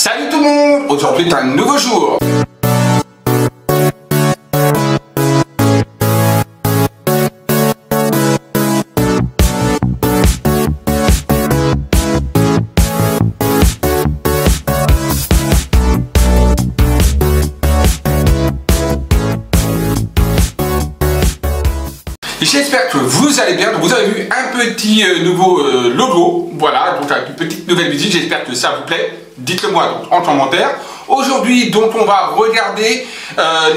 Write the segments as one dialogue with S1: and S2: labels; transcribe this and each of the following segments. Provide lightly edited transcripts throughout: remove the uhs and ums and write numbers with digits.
S1: Salut tout le monde. Aujourd'hui est un nouveau jour. J'espère que vous allez bien. Donc, vous avez vu un petit nouveau logo, voilà, donc avec une petite nouvelle visite. J'espère que ça vous plaît. Dites-le moi en commentaire. Aujourd'hui, donc, on va regarder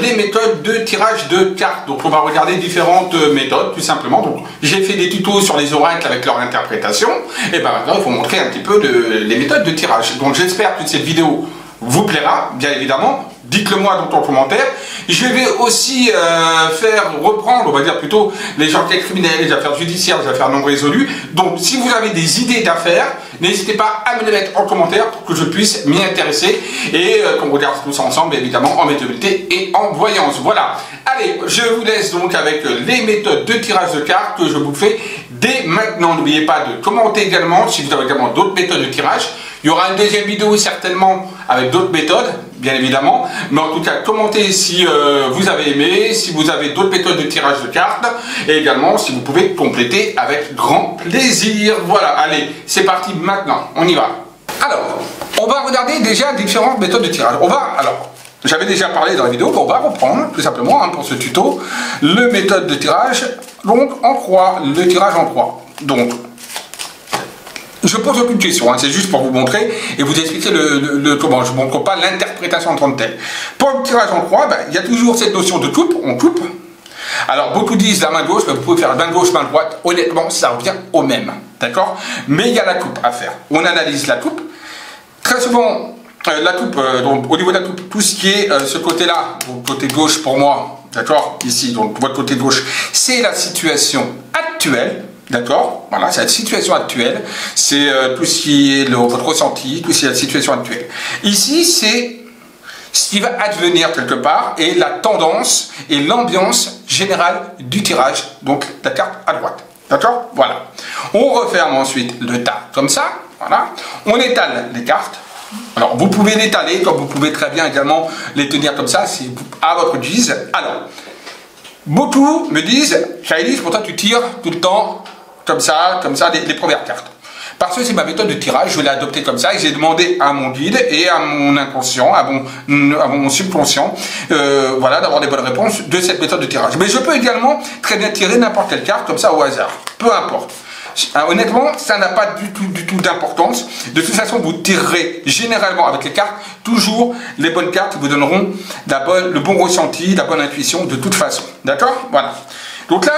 S1: les méthodes de tirage de cartes. Donc, on va regarder différentes méthodes, tout simplement. Donc, j'ai fait des tutos sur les oracles avec leur interprétation. Et ben maintenant, il faut montrer un petit peu les méthodes de tirage. Donc, j'espère que cette vidéo vous plaira, bien évidemment. Dites-le moi dans ton commentaire. Je vais aussi faire reprendre, on va dire plutôt, les enquêtes criminelles, les affaires judiciaires, les affaires non résolues. Donc, si vous avez des idées d'affaires, n'hésitez pas à me les mettre en commentaire pour que je puisse m'y intéresser et qu'on regarde tout ça ensemble, évidemment, en méthodologie et en voyance. Voilà. Allez, je vous laisse donc avec les méthodes de tirage de cartes que je vous fais dès maintenant. N'oubliez pas de commenter également si vous avez également d'autres méthodes de tirage. Il y aura une deuxième vidéo certainement avec d'autres méthodes, bien évidemment. Mais en tout cas, commentez si vous avez aimé, si vous avez d'autres méthodes de tirage de cartes. Et également, si vous pouvez compléter avec grand plaisir. Voilà, allez, c'est parti maintenant, on y va. Alors, on va regarder déjà différentes méthodes de tirage. J'avais déjà parlé dans la vidéo, mais on va reprendre tout simplement pour ce tuto le méthode de tirage, donc en croix, le tirage en croix. Donc, je pose aucune question, hein, c'est juste pour vous montrer et vous expliquer comment. Je ne montre pas l'interprétation en tant que telle. Pour le tirage en croix, il y a toujours cette notion de coupe, on coupe. Alors beaucoup disent la main gauche, mais vous pouvez faire main gauche, main droite. Honnêtement, ça revient au même, d'accord? Mais il y a la coupe à faire. On analyse la coupe. Très souvent, la coupe, donc au niveau de la coupe, tout ce qui est ce côté-là, côté gauche pour moi, d'accord? Ici, donc votre côté gauche, c'est la situation actuelle. D'accord? Voilà, c'est la situation actuelle. C'est tout ce qui est votre ressenti, tout ce qui est la situation actuelle. Ici, c'est ce qui va advenir quelque part et la tendance et l'ambiance générale du tirage, donc la carte à droite. D'accord? Voilà. On referme ensuite le tas comme ça. Voilà. On étale les cartes. Alors, vous pouvez l'étaler, comme vous pouvez très bien également les tenir comme ça, c'est à votre guise. Alors, beaucoup me disent, Shaïlis, pourtant tu tires tout le temps comme ça, les premières cartes. Parce que c'est ma méthode de tirage, je l'ai adoptée comme ça, et j'ai demandé à mon guide et à mon inconscient, à mon subconscient, voilà, d'avoir des bonnes réponses de cette méthode de tirage. Mais je peux également très bien tirer n'importe quelle carte comme ça au hasard, peu importe. Honnêtement, ça n'a pas du tout d'importance. De toute façon, vous tirerez généralement avec les cartes toujours les bonnes cartes qui vous donneront le bon ressenti, la bonne intuition de toute façon. D'accord? Voilà. Donc là,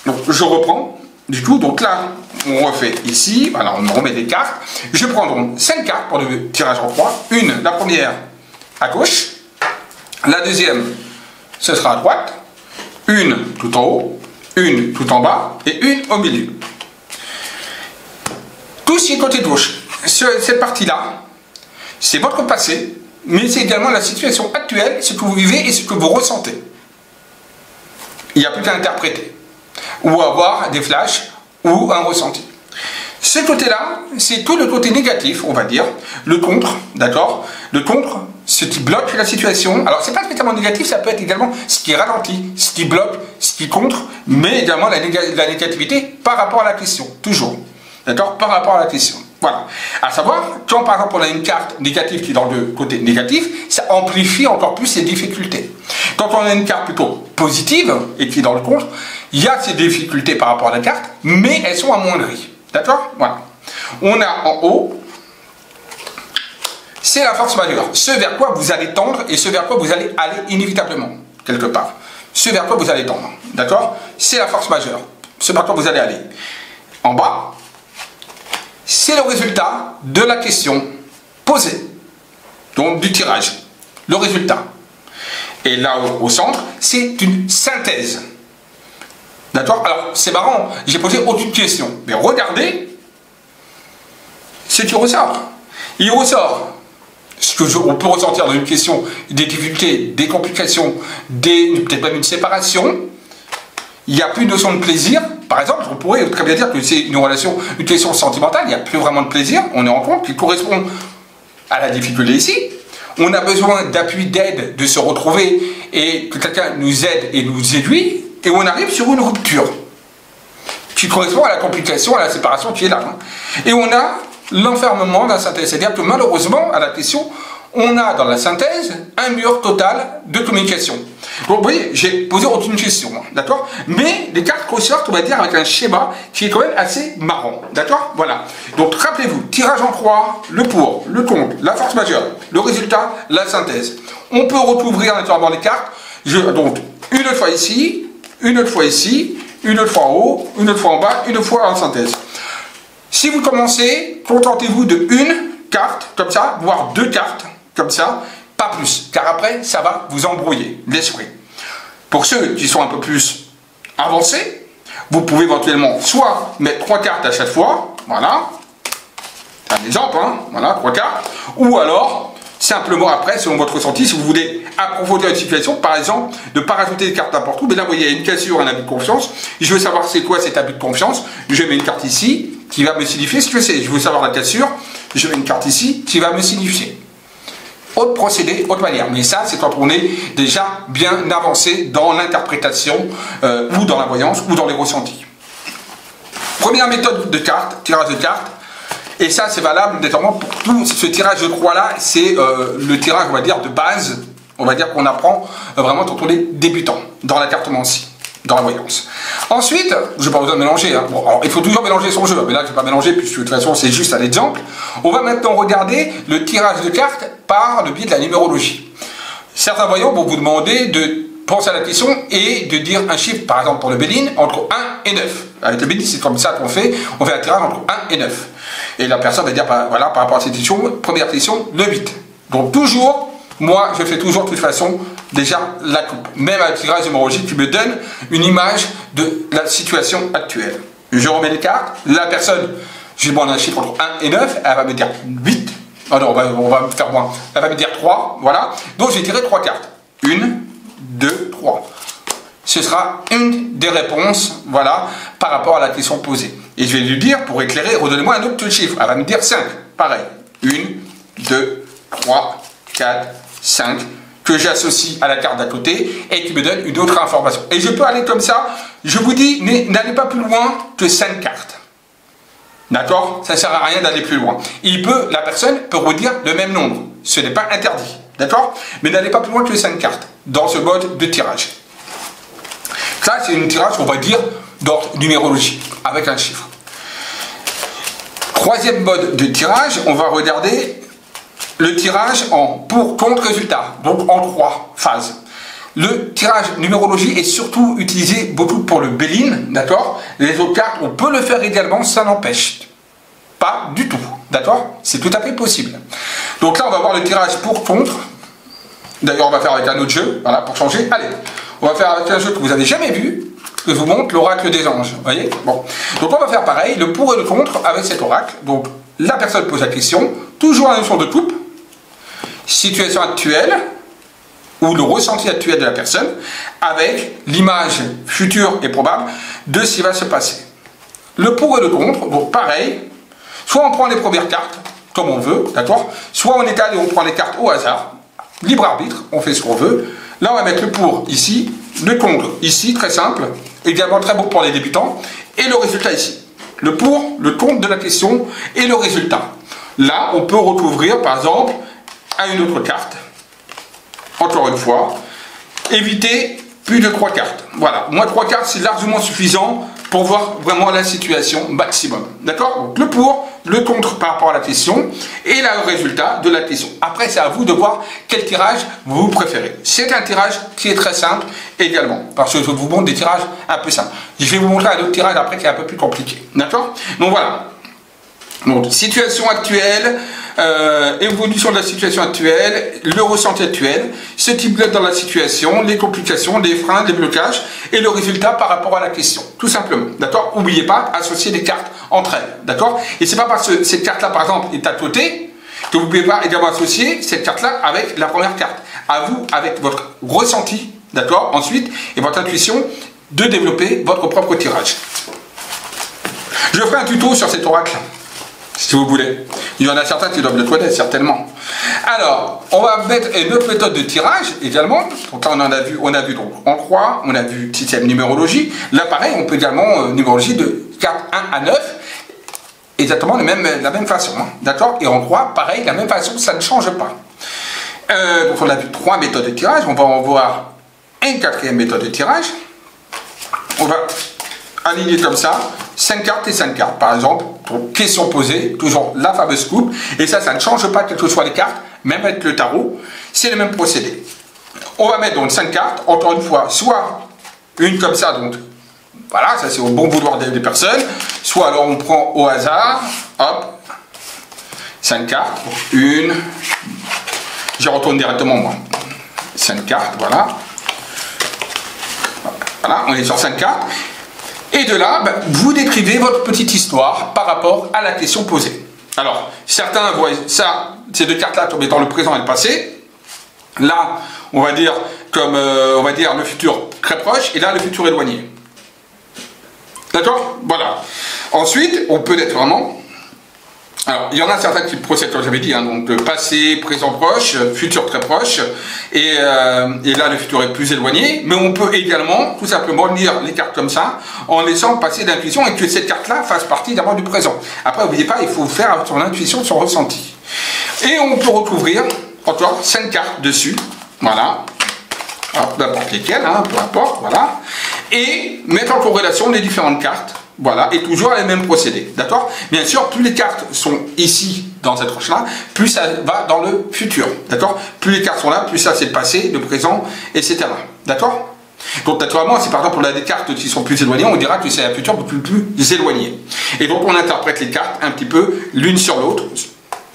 S1: je reprends. Du coup, donc là, on refait ici, voilà, on remet des cartes. Je prends donc 5 cartes pour le tirage en croix. La première à gauche, la deuxième, ce sera à droite, une tout en haut, une tout en bas et une au milieu. Tout ce qui est côté gauche, cette partie-là, c'est votre passé, mais c'est également la situation actuelle, ce que vous vivez et ce que vous ressentez. Il n'y a plus qu'à interpréter. Ou avoir des flashs ou un ressenti. Ce côté-là, c'est tout le côté négatif, on va dire, le contre, d'accord? Le contre, ce qui bloque la situation. Alors, c'est pas spécialement négatif, ça peut être également ce qui ralentit, ce qui bloque, ce qui contre, mais également la négativité par rapport à la question, toujours. D'accord? Par rapport à la question. Voilà. À savoir, quand par exemple on a une carte négative qui est dans le côté négatif, ça amplifie encore plus ces difficultés. Quand on a une carte plutôt positive et qui est dans le contre, il y a ces difficultés par rapport à la carte, mais elles sont amoindries. D'accord? Voilà. On a en haut, c'est la force majeure. Ce vers quoi vous allez tendre et ce vers quoi vous allez aller inévitablement, quelque part. Ce vers quoi vous allez tendre. D'accord? C'est la force majeure. Ce vers quoi vous allez aller. En bas, c'est le résultat de la question posée, donc du tirage, le résultat. Et là, au centre, c'est une synthèse. D'accord? Alors, c'est marrant, j'ai posé aucune question, mais regardez ce qui ressort. Il ressort ce qu'on peut ressentir dans une question, des difficultés, des complications, peut-être même une séparation. Il n'y a plus de notion de plaisir. Par exemple, on pourrait très bien dire que c'est une relation, une question sentimentale, il n'y a plus vraiment de plaisir, on est en compte, qui correspond à la difficulté ici. On a besoin d'appui, d'aide, de se retrouver et que quelqu'un nous aide et nous aiguille. Et on arrive sur une rupture qui correspond à la complication, à la séparation qui est là. Et on a l'enfermement de la synthèse. C'est-à-dire que malheureusement, à la question, on a dans la synthèse un mur total de communication. Donc vous voyez, j'ai posé aucune question, d'accord? Mais les cartes ressortent, on va dire, avec un schéma qui est quand même assez marrant, d'accord? Voilà. Donc rappelez-vous, tirage en croix, le pour, le contre, la force majeure, le résultat, la synthèse. On peut recouvrir naturellement les cartes. Donc une autre fois ici, une autre fois ici, une autre fois en haut, une autre fois en bas, une autre fois en synthèse. Si vous commencez, contentez-vous de une carte, comme ça, voire deux cartes, comme ça, pas plus, car après, ça va vous embrouiller l'esprit. Pour ceux qui sont un peu plus avancés, vous pouvez éventuellement soit mettre 3 cartes à chaque fois, voilà, c'est un exemple, hein, voilà, 3 cartes, ou alors, simplement après, selon votre ressenti, si vous voulez approfondir une situation, par exemple, de ne pas rajouter des cartes n'importe où, mais là, vous voyez, il y a une cassure, un abus de confiance, je veux savoir c'est quoi cet abus de confiance, je mets une carte ici, qui va me signifier ce que c'est, je veux savoir la cassure, je mets une carte ici, qui va me signifier. Autre procédé, autre manière. Mais ça, c'est quand on est déjà bien avancé dans l'interprétation ou dans la voyance ou dans les ressentis. Première méthode de carte, tirage de cartes. Et ça, c'est valable notamment pour tout ce tirage de croix-là. C'est le tirage, on va dire, de base. On va dire qu'on apprend vraiment quand on est débutant dans la cartomancie, dans la voyance. Ensuite, je n'ai pas besoin de mélanger. Hein. Bon, alors, il faut toujours mélanger son jeu. Mais là, je ne vais pas mélanger puisque de toute façon, c'est juste un exemple. On va maintenant regarder le tirage de cartes par le biais de la numérologie. Certains voyants vont vous demander de penser à la question et de dire un chiffre, par exemple pour le Béline, entre 1 et 9. Avec le Béline, c'est comme ça qu'on fait. On fait un tirage entre 1 et 9. Et la personne va dire, voilà, par rapport à cette question, première question, le 8. Donc toujours, moi, je fais toujours de toute façon déjà la coupe. Même un tirage numérologique qui me donne une image de la situation actuelle. Je remets les cartes, la personne, je lui demande un chiffre entre 1 et 9, elle va me dire 8. Ah non, on va faire moins. Elle va me dire 3, voilà. Donc j'ai tiré 3 cartes. 1, 2, 3. Ce sera une des réponses, voilà, par rapport à la question posée. Et je vais lui dire, pour éclairer, redonnez-moi un autre chiffre. Elle va me dire 5. Pareil. 1, 2, 3, 4, 5. Que j'associe à la carte d'à côté et qui me donne une autre information. Et je peux aller comme ça. Je vous dis, n'allez pas plus loin que 5 cartes. D'accord? Ça ne sert à rien d'aller plus loin. La personne peut redire le même nombre. Ce n'est pas interdit. D'accord? Mais n'allez pas plus loin que 5 cartes dans ce mode de tirage. Ça, c'est une tirage, on va dire, d'ordre numérologique, avec un chiffre. Troisième mode de tirage, on va regarder le tirage en pour, contre, résultat. Donc en 3 phases. Le tirage numérologie est surtout utilisé beaucoup pour le Béline, d'accord? Les autres cartes, on peut le faire également, ça n'empêche pas du tout, d'accord? C'est tout à fait possible. Donc là, on va voir le tirage pour, contre. D'ailleurs, on va faire avec un autre jeu, voilà, pour changer. Allez, on va faire avec un jeu que vous n'avez jamais vu, que je vous montre, l'oracle des anges, vous voyez? Bon, donc on va faire pareil, le pour et le contre avec cet oracle. Donc, la personne pose la question, toujours la notion de coupe, situation actuelle, ou le ressenti actuel de la personne, avec l'image future et probable de ce qui va se passer. Le pour et le contre, donc pareil, soit on prend les premières cartes, comme on veut, d'accord, soit on étale et on prend les cartes au hasard, libre arbitre, on fait ce qu'on veut. Là, on va mettre le pour ici, le contre ici, très simple, également très bon pour les débutants, et le résultat ici. Le pour, le contre de la question et le résultat. Là, on peut recouvrir, par exemple, à une autre carte. Encore une fois, évitez plus de 3 cartes. Voilà, moins 3 cartes, c'est largement suffisant pour voir vraiment la situation maximum. D'accord? Donc le pour, le contre par rapport à la question et le résultat de la question. Après, c'est à vous de voir quel tirage vous préférez. C'est un tirage qui est très simple également, parce que je vous montre des tirages un peu simples. Je vais vous montrer un autre tirage après qui est un peu plus compliqué. D'accord? Donc voilà. Donc, situation actuelle, évolution de la situation actuelle, le ressenti actuel, ce qui bloque dans la situation, les complications, les freins, les blocages, et le résultat par rapport à la question, tout simplement. D'accord? N'oubliez pas, associer les cartes entre elles. D'accord? Et c'est pas parce que cette carte-là, par exemple, est à côté, que vous ne pouvez pas également associer cette carte-là avec la première carte. À vous, avec votre ressenti, d'accord? Ensuite, et votre intuition, de développer votre propre tirage. Je ferai un tuto sur cet oracle. si vous voulez. Il y en a certains qui doivent le connaître, certainement. Alors, on va mettre une autre méthode de tirage également. Donc là, on a vu donc en croix, on a vu système numérologie. Là, pareil, on peut également numérologie de carte 1 à 9. Exactement la même façon. Hein, d'accord? Et en croix, pareil, la même façon, ça ne change pas. Donc on a vu 3 méthodes de tirage. On va en voir une 4e méthode de tirage. On va aligner comme ça 5 cartes et 5 cartes. Par exemple, pour question posée, toujours la fameuse coupe. Et ça ne change pas, quelles que soient les cartes, même avec le tarot. C'est le même procédé. On va mettre donc 5 cartes, encore une fois, soit une comme ça, donc voilà, ça c'est au bon vouloir des personnes. Soit alors on prend au hasard, hop, 5 cartes, une, j'y retourne directement moi. 5 cartes, voilà. Voilà, on est sur 5 cartes. Et de là, ben, vous décrivez votre petite histoire par rapport à la question posée. Alors, certains voient ça, ces 2 cartes-là comme étant le présent et le passé. Là, on va dire comme on va dire le futur très proche, et là le futur éloigné. D'accord? Voilà. Ensuite, on peut être vraiment... Alors, il y en a certains qui procèdent, comme j'avais dit, hein, donc le passé, présent proche, futur très proche, et là, le futur est plus éloigné, mais on peut également, tout simplement, lire les cartes comme ça, en laissant passer l'intuition, et que cette carte-là fasse partie d'abord du présent. Après, n'oubliez pas, il faut faire son intuition, son ressenti. Et on peut recouvrir, encore, 5 cartes dessus, voilà, n'importe lesquelles, hein, peu importe, voilà, et mettre en corrélation les différentes cartes. Voilà, et toujours les mêmes procédés, d'accord? Bien sûr, plus les cartes sont ici, dans cette roche-là, plus ça va dans le futur, d'accord? Plus les cartes sont là, plus ça c'est le passé, le présent, etc. D'accord? Donc naturellement, si par exemple on a des cartes qui sont plus éloignées, on dira que c'est un futur plus éloigné. Et donc on interprète les cartes un petit peu l'une sur l'autre,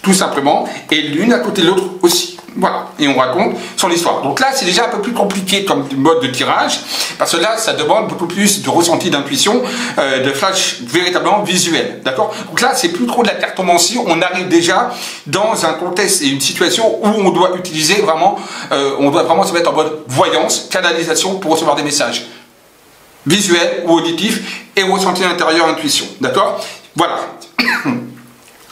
S1: tout simplement, et l'une à côté de l'autre aussi. Voilà, et on raconte son histoire. Donc là, c'est déjà un peu plus compliqué comme mode de tirage, parce que là, ça demande beaucoup plus de ressenti, d'intuition, de flash véritablement visuel. D'accord? Donc là, c'est plus trop de la cartomancie, on arrive déjà dans un contexte et une situation où on doit utiliser vraiment, on doit vraiment se mettre en mode voyance, canalisation pour recevoir des messages visuels ou auditifs et ressenti intérieur, intuition. D'accord? Voilà.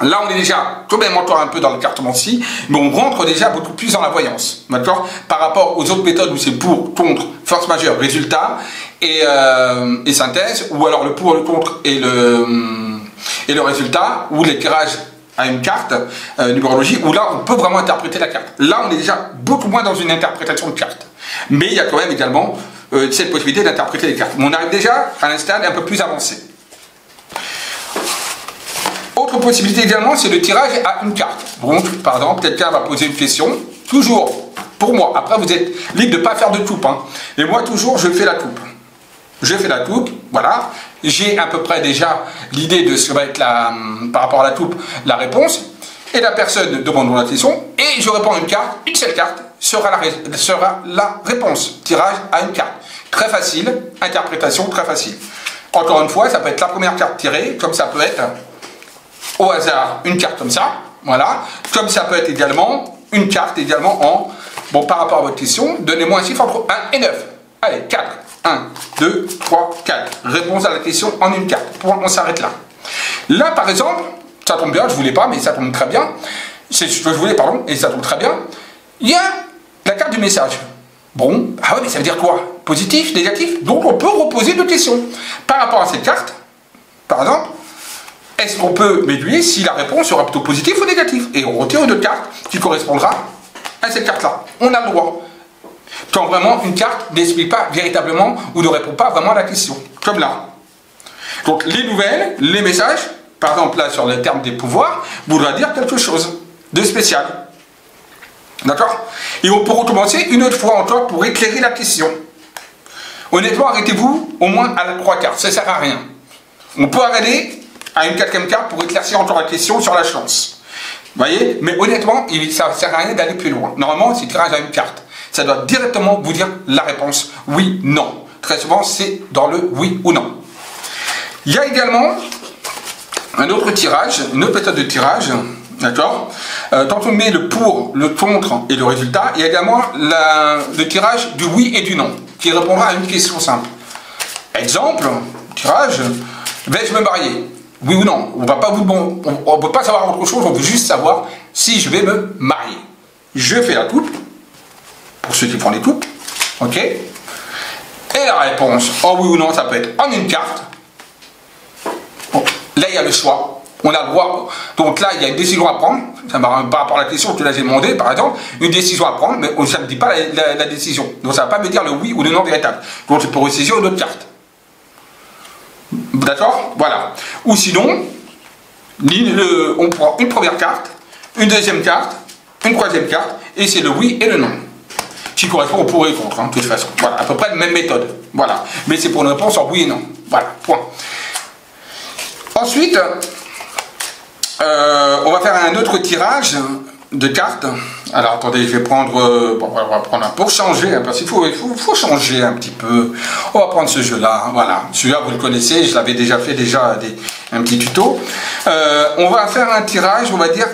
S1: Là, on est déjà quand même encore un peu dans la cartomancie, mais on rentre déjà beaucoup plus dans la voyance, d'accord? Par rapport aux autres méthodes où c'est pour, contre, force majeure, résultat et synthèse, ou alors le pour, le contre et le résultat, ou les tirages à une carte, numérologie, où là, on peut vraiment interpréter la carte. Là, on est déjà beaucoup moins dans une interprétation de carte. Mais il y a quand même également cette possibilité d'interpréter les cartes. Mais on arrive déjà à un stade un peu plus avancé. Autre possibilité également, c'est le tirage à une carte. Donc, par exemple, quelqu'un va poser une question, toujours pour moi. Après, vous êtes libre de ne pas faire de coupe. Hein. Et moi, toujours, je fais la coupe. Je fais la coupe, voilà. J'ai à peu près déjà l'idée de ce que va être par rapport à la coupe, la réponse. Et la personne demande la question, et je réponds à une carte. Une seule carte sera la réponse. Tirage à une carte. Très facile, interprétation très facile. Encore une fois, ça peut être la première carte tirée, comme ça peut être... au hasard, une carte comme ça, voilà, comme ça peut être également une carte également en, bon, par rapport à votre question, donnez-moi un chiffre entre 1 et 9. Allez, 4, 1, 2, 3, 4. Réponse à la question en une carte. Point, on s'arrête là. Là, par exemple, ça tombe bien, je ne voulais pas, mais ça tombe très bien. C'est ce que je voulais, pardon, et ça tombe très bien. Il y a la carte du message. Bon, ah ouais, mais ça veut dire quoi? Positif, négatif? Donc on peut reposer deux questions. Par rapport à cette carte, par exemple, est-ce qu'on peut m'aiguiller si la réponse sera plutôt positive ou négative? Et on retire une autre carte qui correspondra à cette carte-là. On a le droit. Quand vraiment une carte n'explique pas véritablement ou ne répond pas vraiment à la question. Comme là. Donc les nouvelles, les messages, par exemple là sur le terme des pouvoirs, voudra dire quelque chose de spécial. D'accord? Et on peut recommencer une autre fois encore pour éclairer la question. Honnêtement, arrêtez-vous au moins à la 3 cartes. Ça ne sert à rien. On peut arrêter à une 4e carte pour éclaircir encore la question sur la chance. Vous voyez? Mais honnêtement, ça ne sert à rien d'aller plus loin. Normalement, c'est tirage à une carte. Ça doit directement vous dire la réponse oui, non. Très souvent, c'est dans le oui ou non. Il y a également un autre tirage, une autre méthode de tirage. D'accord? Quand on met le pour, le contre et le résultat, il y a également le tirage du oui et du non, qui répondra à une question simple. Exemple, tirage, vais-je me marier? Oui ou non? On va pas vous on peut pas savoir autre chose, on veut juste savoir si je vais me marier. Je fais la coupe, pour ceux qui font les coupes, ok? Et la réponse, en oui ou non, ça peut être en une carte. Bon, là, il y a le choix. On a le droit. Donc là, il y a une décision à prendre. Ça par rapport à la question que là j'ai demandé, par exemple, une décision à prendre, mais ça ne me dit pas la décision. Donc ça ne va pas me dire le oui ou le non véritable. Donc je peux ressaisir une autre carte. D'accord? Voilà. Ou sinon, on prend une première carte, une deuxième carte, une troisième carte, et c'est le oui et le non. Qui correspond au pour et contre, hein, de toute façon. Voilà, à peu près la même méthode. Voilà. Mais c'est pour une réponse en oui et non. Voilà, point. Ensuite, on va faire un autre tirage de cartes. Alors, attendez, je vais prendre... bon, on va prendre un pour changer, hein, parce qu'il faut changer un petit peu. On va prendre ce jeu-là, hein, voilà. Celui-là, vous le connaissez, je l'avais déjà fait un petit tuto. On va faire un tirage, on va dire...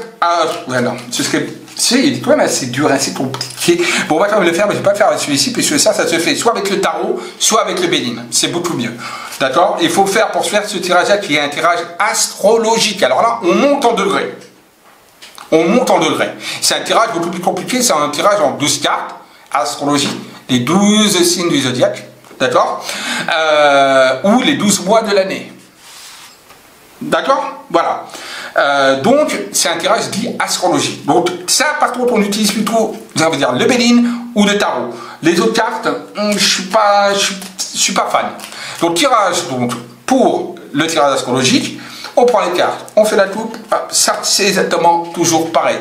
S1: ouais, non, ce serait... il dit quand même assez dur, assez compliqué. Bon, on va quand même le faire, mais je ne vais pas le faire avec celui-ci, puisque ça se fait soit avec le tarot, soit avec le Bénin. C'est beaucoup mieux. D'accord? Il faut faire, pour faire ce tirage-là, qui est un tirage astrologique. Alors là, on monte en degrés. On monte en degrés. C'est un tirage beaucoup plus compliqué, c'est un tirage en 12 cartes, astrologie, les 12 signes du zodiaque, d'accord? Ou les 12 mois de l'année. D'accord? Voilà. Donc, c'est un tirage dit astrologie. Donc, ça, par contre, on utilise plutôt, j'allais dire, le Bénin ou le tarot. Les autres cartes, je suis pas fan. Donc, tirage, donc, pour le tirage astrologique, on prend les cartes, on fait la coupe, ça, c'est exactement toujours pareil.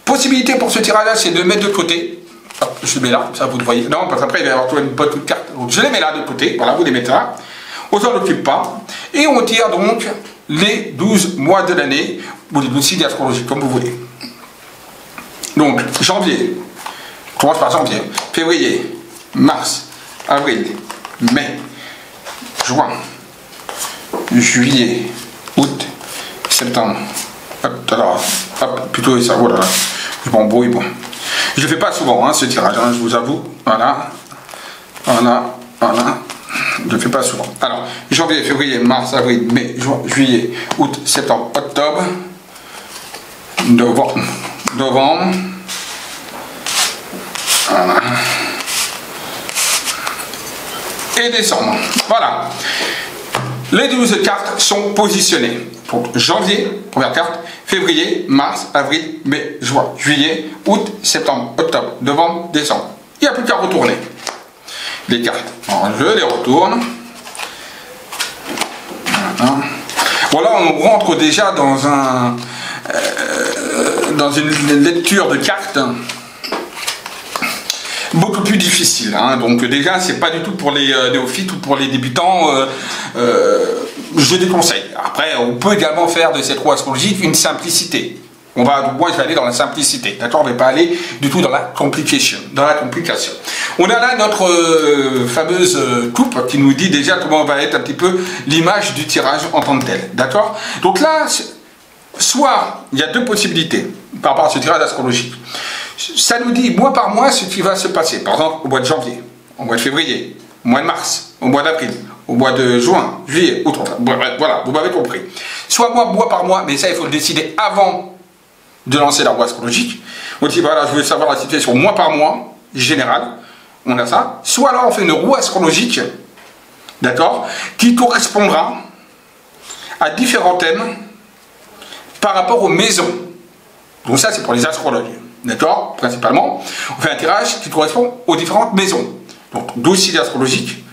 S1: Possibilité pour ce tirage-là, c'est de le mettre de côté. Hop, je le mets là, comme ça, vous le voyez. Non, parce qu'après, il va y avoir une bonne de cartes. Donc, je les mets là de côté, voilà, vous les mettez là. On s'en occupe pas. Et on tire donc les 12 mois de l'année, ou les 12 signes astrologiques, comme vous voulez. Donc, janvier, on commence par janvier, février, mars, avril, mai, juin, juillet, août, septembre, plutôt ça, voilà, je m'embrouille, bon. Je ne le fais pas souvent, hein, ce tirage, hein, je vous avoue, voilà, je ne le fais pas souvent. Alors, janvier, février, mars, avril, mai, juin, juillet, août, septembre, octobre, novembre, voilà. Et décembre. Voilà. Les 12 cartes sont positionnées. Donc, janvier, première carte, février, mars, avril, mai, juin, juillet, août, septembre, octobre, novembre, décembre. Il n'y a plus qu'à retourner les cartes. Alors, je les retourne. Voilà, on rentre déjà dans une lecture de cartes beaucoup plus difficile, hein. Donc déjà c'est pas du tout pour les néophytes ou pour les débutants, je déconseille. Après on peut également faire de cette roue astrologique une simplicité. Moi je vais aller dans la simplicité, d'accord? On ne va pas aller du tout dans la complication. On a là notre fameuse coupe qui nous dit déjà comment va être un petit peu l'image du tirage en tant que tel, d'accord? Donc là, soit il y a deux possibilités par rapport à ce tirage astrologique. Ça nous dit mois par mois ce qui va se passer. Par exemple, au mois de janvier, au mois de février, au mois de mars, au mois d'avril, au mois de juin, juillet, août. Voilà, vous m'avez compris. Soit mois par mois, mais ça, il faut le décider avant de lancer la roue astrologique. On dit, voilà, je veux savoir la situation mois par mois, général. On a ça. Soit alors, on fait une roue astrologique, d'accord, qui correspondra à différents thèmes par rapport aux maisons. Donc ça, c'est pour les astrologues. D'accord? Principalement, on fait un tirage qui correspond aux différentes maisons. Donc 12 signes astrologiques,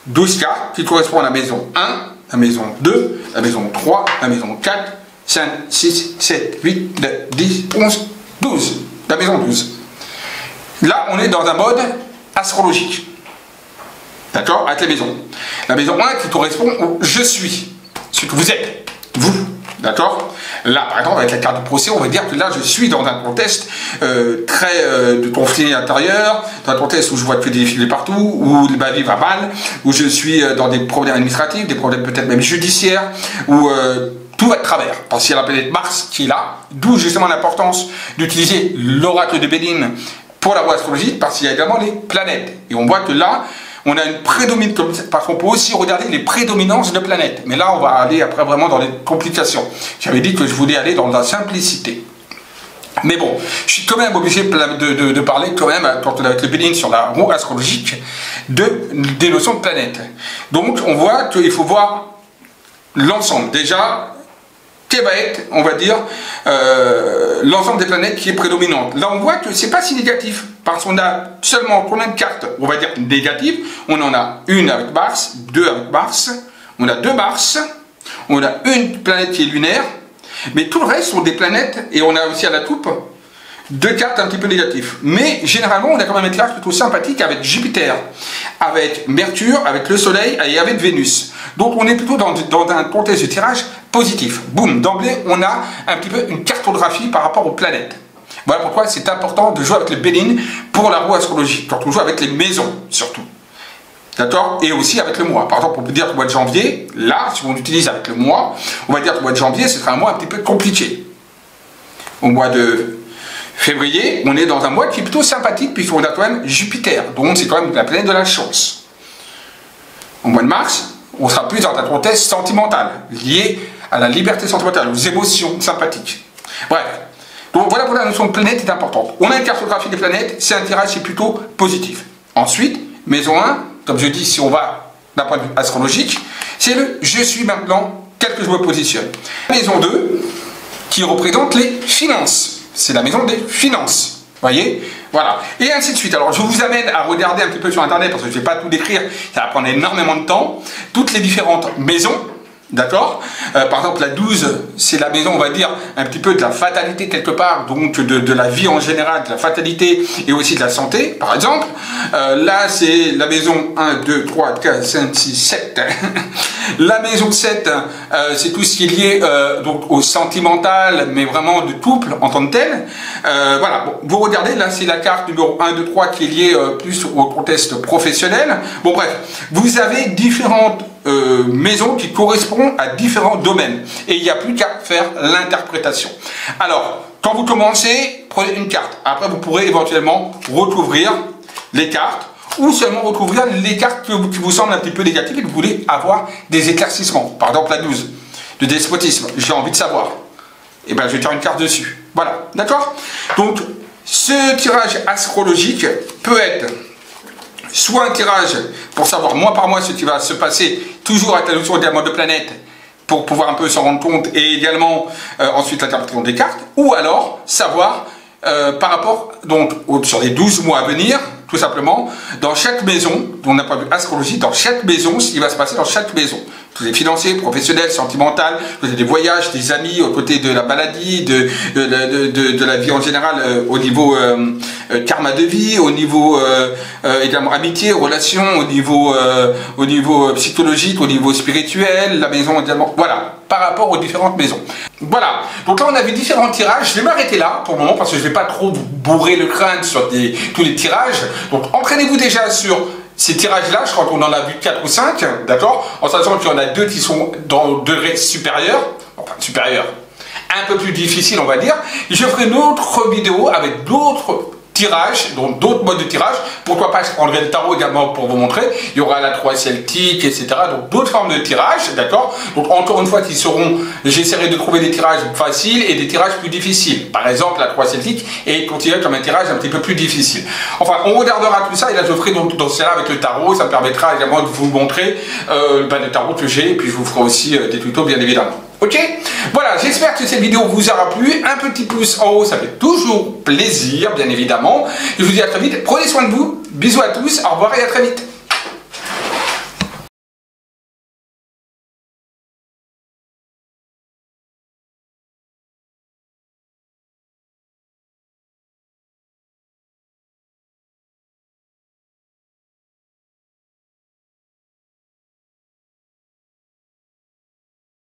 S1: 12 cartes qui correspondent à la maison 1, la maison 2, la maison 3, la maison 4, 5, 6, 7, 8, 9, 10, 11, 12. La maison 12. Là, on est dans un mode astrologique. D'accord? Avec les maisons. La maison 1 qui correspond au je suis. Ce que vous êtes. Vous. D'accord? Là, par exemple, avec la carte de procès, on va dire que là, je suis dans un contexte de conflit intérieur, dans un contexte où je vois que des défilés partout, où ma vie va mal, où je suis dans des problèmes administratifs, des problèmes peut-être même judiciaires, où tout va de travers. Parce qu'il y a la planète Mars qui est là, d'où justement l'importance d'utiliser l'oracle de Bénin pour la roue astrologique, parce qu'il y a également les planètes. Et on voit que là, on a une prédominance, parce qu'on peut aussi regarder les prédominances de planètes. Mais là, on va aller après vraiment dans les complications. J'avais dit que je voulais aller dans la simplicité. Mais bon, je suis quand même obligé de parler quand même, quand on a avec le Béline sur la roue astrologique, des notions de planètes. Donc, on voit qu'il faut voir l'ensemble. Déjà, quel va être, on va dire, l'ensemble des planètes qui est prédominante. Là, on voit que c'est pas si négatif, parce qu'on a seulement combien de cartes, on va dire négatives. On en a une avec Mars, deux avec Mars, on a deux Mars, on a une planète qui est lunaire, mais tout le reste sont des planètes, et on a aussi à la toupe deux cartes un petit peu négatives. Mais généralement, on a quand même un tirage plutôt sympathique avec Jupiter, avec Mercure, avec le Soleil et avec Vénus. Donc on est plutôt dans un contexte de tirage positif. Boum, d'emblée, on a un petit peu une cartographie par rapport aux planètes. Voilà pourquoi c'est important de jouer avec le Béline pour la roue astrologique, quand on joue avec les maisons, surtout. D'accord? Et aussi avec le mois. Par exemple, on peut dire que le mois de janvier, là, si on utilise avec le mois, on va dire que le mois de janvier, ce sera un mois un petit peu compliqué. Au mois de février, on est dans un mois qui est plutôt sympathique, puisqu'on a quand même Jupiter. Donc, c'est quand même la planète de la chance. Au mois de mars, on sera plus dans un contexte sentimental, lié à la liberté sentimentale, aux émotions sympathiques. Bref. Donc, voilà pour la notion de planète est importante. On a une cartographie des planètes, c'est un tirage qui est plutôt positif. Ensuite, maison 1, comme je dis, si on va d'un point de vue astrologique, c'est le « je suis maintenant » tel que je me positionne. Maison 2, qui représente les finances. C'est la maison des finances. Voyez? Voilà. Et ainsi de suite. Alors, je vous amène à regarder un petit peu sur Internet, parce que je ne vais pas tout décrire, ça va prendre énormément de temps, toutes les différentes maisons. D'accord? Par exemple, la 12, c'est la maison, on va dire, un petit peu de la fatalité quelque part, donc de la vie en général, de la fatalité et aussi de la santé, par exemple. Là, c'est la maison 1, 2, 3, 4, 5, 6, 7. La maison 7, c'est tout ce qui est lié donc au sentimental, mais vraiment de couple en tant que tel. Voilà, bon, vous regardez, là, c'est la carte numéro 1, 2, 3 qui est liée plus au contexte professionnel. Bon, bref, vous avez différentes maisons qui correspondent à différents domaines. Et il n'y a plus qu'à faire l'interprétation. Alors, quand vous commencez, prenez une carte. Après, vous pourrez éventuellement recouvrir les cartes ou seulement recouvrir les cartes qui vous semblent un petit peu négatives et que vous voulez avoir des éclaircissements. Par exemple, la 12, le despotisme. J'ai envie de savoir. Et bien, je vais faire une carte dessus. Voilà. D'accord? Donc, ce tirage astrologique peut être soit un tirage pour savoir mois par mois ce qui va se passer, toujours avec la notion également de planète, pour pouvoir un peu s'en rendre compte, et également ensuite l'interprétation des cartes, ou alors savoir par rapport donc sur les 12 mois à venir, tout simplement, dans chaque maison, dont on n'a pas vu astrologie, dans chaque maison, ce qui va se passer dans chaque maison. Tous les financiers, professionnels, sentimental, des voyages, des amis, aux côtés de la maladie, de la vie en général, au niveau karma de vie, au niveau également amitié, relations, au niveau psychologique, au niveau spirituel, la maison également, voilà, par rapport aux différentes maisons. Voilà, donc là on a vu différents tirages, je vais m'arrêter là pour le moment parce que je ne vais pas trop vous bourrer le crâne sur tous les tirages, donc entraînez-vous déjà sur ces tirages-là, je crois qu'on en a vu 4 ou 5, d'accord? En sachant qu'il y en a 2 qui sont dans le degré supérieur, enfin supérieur, un peu plus difficile on va dire, et je ferai une autre vidéo avec d'autres tirages, donc d'autres modes de tirage. Pourquoi pas, je prendrai le tarot également pour vous montrer. Il y aura la 3 celtique, etc. Donc d'autres formes de tirage, d'accord? Donc encore une fois, qui seront, j'essaierai de trouver des tirages faciles et des tirages plus difficiles. Par exemple, la 3 celtique est considérée comme un tirage un petit peu plus difficile. Enfin, on regardera tout ça et là je ferai donc dans cela avec le tarot. Ça me permettra également de vous montrer le tarot que j'ai et puis je vous ferai aussi des tutos bien évidemment. Ok? Voilà, j'espère que cette vidéo vous aura plu. Un petit pouce en haut, ça fait toujours plaisir, bien évidemment. Je vous dis à très vite. Prenez soin de vous. Bisous à tous. Au revoir et à très vite.